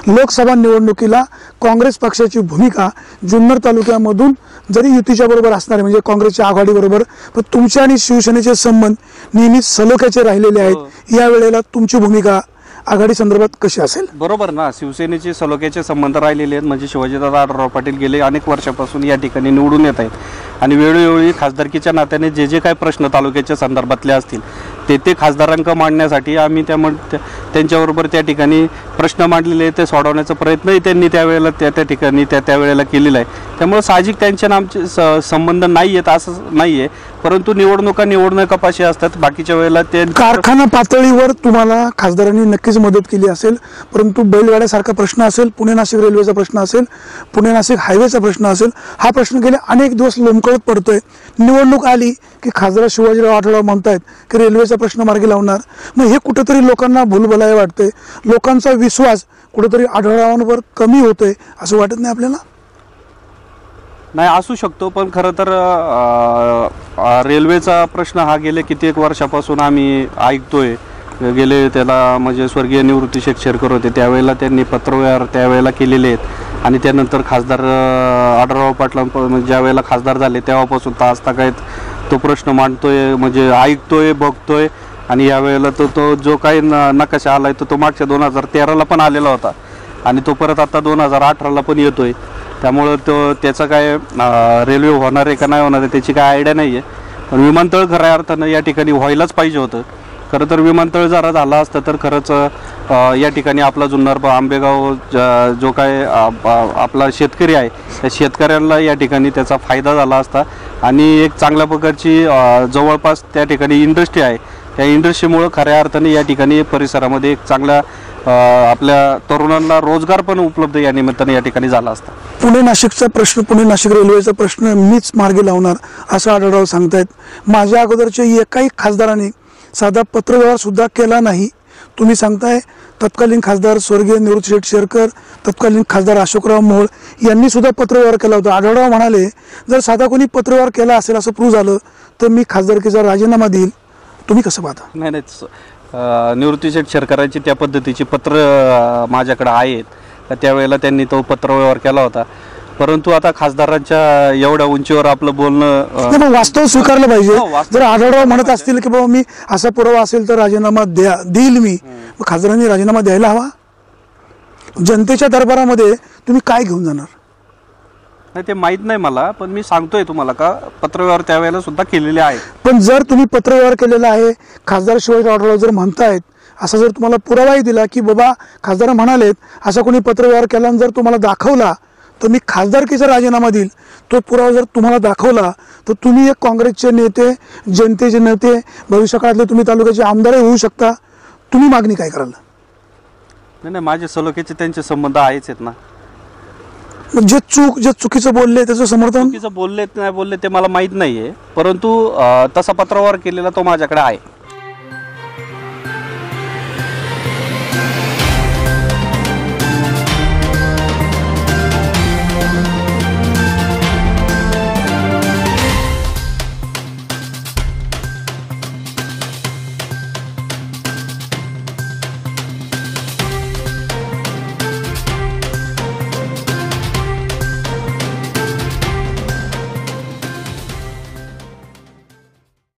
लोकसभा निवडणुकीला काँग्रेस पक्षाची भूमिका जुन्नर तालुक्यामधून जरी युतीच्या बरोबर असणार म्हणजे काँग्रेसच्या आघाडीबरोबर, पण तुमच्या आणि शिवसेनेचे संबंध नेहमी सलोख्याचे राहिलेले आहेत। या वेळेला तुमची भूमिका आघाडी संदर्भात कशी असेल? बरोबर ना, शिवसेनेचे सलोख्याचे संबंध राहिलेले आहेत। म्हणजे शिवाजीदादा आढळराव पाटील गेले अनेक वर्षापासून या ठिकाणी निवडून येत आहेत आणि वेळोवेळी खासदारकीच्या नात्याने जे जे काही प्रश्न तालुक्याच्या संदर्भातले असतील ते खासदारांक मांडण्यासाठी आम्ही त्यांच्याबरोबर त्या ठिकाणी प्रश्न मांडलेले आहेत, ते सोडवण्याचा प्रयत्नही त्यांनी त्यावेळेला त्या ठिकाणी त्यावेळेला केलेला आहे। त्यामुळे साहजिक त्यांचे आमचे संबंध नाही आहेत असं नाही आहे, परंतु निवडणुकापाशी असतात। बाकीच्या वेळेला ते कारखाना पातळीवर तुम्हाला खासदारांनी नक्कीच मदत केली असेल, परंतु बैलगाड्यासारखा प्रश्न असेल, पुणे नाशिक रेल्वेचा प्रश्न असेल, पुणे नाशिक हायवेचा प्रश्न असेल, हा प्रश्न गेले अनेक दिवस लोंबकळत पडतोय। निवडणूक आली की खासदार शिवाजीराव आढळराव म्हणतायत की रेल्वेचा प्रश्न मार्गी लावणार। मग हे कुठेतरी लोकांना भूलभुलाय वाटतंय, लोकांचा विश्वास कुठेतरी आढळरावांवर कमी होतोय असं वाटत नाही आपल्याला? नाही, असू शकतो, पण खरं तर रेल्वेचा प्रश्न हा गेले कित्येक वर्षापासून आम्ही ऐकतोय। गेले त्याला म्हणजे स्वर्गीय निवृत्ती शेरकर होते त्यावेळेला त्यांनी पत्रव्यवहार त्यावेळेला केलेले आहेत आणि त्यानंतर खासदार आढळराव पाटलां ज्या वेळेला खासदार झाले तेव्हापासून तासतागायत तो प्रश्न मांडतोय, म्हणजे ऐकतोय, बघतोय। आणि यावेळेला तो जो काही नकाशा आलाय तो मागच्या 2013ला पण आलेला होता आणि तो परत आता 2018ला पण येतोय। त्यामुळं त्याचा काय रेल्वे होणार आहे का नाही होणार आहे त्याची काय आयडिया नाही आहे, पण विमानतळ खऱ्या अर्थानं या ठिकाणी व्हायलाच पाहिजे होतं। खरं तर विमानतळ जरा झाला असतं तर खरंच या ठिकाणी आपला जुन्नर आंबेगाव जो काय आपला शेतकरी आहे त्या शेतकऱ्यांना या ठिकाणी त्याचा फायदा झाला असता आणि एक चांगल्या प्रकारची जवळपास त्या ठिकाणी इंडस्ट्री आहे, त्या इंडस्ट्रीमुळे खऱ्या अर्थाने या ठिकाणी परिसरामध्ये एक चांगला आपल्या तरुणांना रोजगार पण उपलब्ध या निमित्ताने या ठिकाणी झाला असता। पुणे नाशिकचा प्रश्न, पुणे नाशिक रेल्वेचा प्रश्न मीच मार्गी लावणार असं आढळराव सांगतायत। माझ्या अगोदरच्या एकाही खासदारांनी साधा पत्रव्यवहार सुद्धा केला नाही। तुम्ही सांगताय तत्कालीन खासदार स्वर्गीय निवृत्ती शेरकर, तत्कालीन खासदार अशोकराव मोहोळ यांनी सुद्धा पत्रव्यवहार केला होता। आढळराव म्हणाले जर साधा कोणी पत्रव्यवहार केला असेल असं प्रूव्ह झालं तर मी खासदारकीचा राजीनामा देईल। तुम्ही कसं पाहता? नाही, निवृत्ती शेरकरांची त्या पद्धतीची पत्र माझ्याकडे आहेत, त्यावेळेला त्यांनी तो पत्रव्यवहार केला होता। परंतु आता खासदारांच्या एवढ्या उंचीवर आपलं बोलणं वास्तव स्वीकारलं पाहिजे। जर आढळराव म्हणत असतील की बाबा मी असा पुरावा असेल तर राजीनामा देईल मी, खासदारांनी राजीनामा द्यायला हवा। जनतेच्या दरबारामध्ये तुम्ही काय घेऊन जाणार? नाही, ते माहीत नाही मला, पण मी सांगतोय तुम्हाला का पत्रव्यवहार त्यावेळेला सुद्धा केलेले आहे। पण जर तुम्ही पत्रव्यवहार केलेला आहे, खासदार शिवाजीराव आढळराव जर म्हणतायत, असा जर तुम्हाला पुरावाही दिला की बाबा खासदार म्हणालेत असा कोणी पत्रव्यवहार केला आणि जर तुम्हाला दाखवला तर मी खासदारकीचा राजीनामा देईल, तो पुरावा जर तुम्हाला दाखवला तर तुम्ही एक काँग्रेसचे नेते, जनतेचे नेते, भविष्यकाळातले तुम्ही तालुक्याचे आमदारही होऊ शकता। तुम्ही मागणी काय कराल? नाही, माझे सलोख्याचे त्यांचे संबंध आहेच आहेत ना। जे चुकीचं बोलले त्याचं समर्थन बोलले नाही बोलले ते मला माहीत नाहीये, परंतु तसा पत्रव्यवहार केलेला तो माझ्याकडे आहे।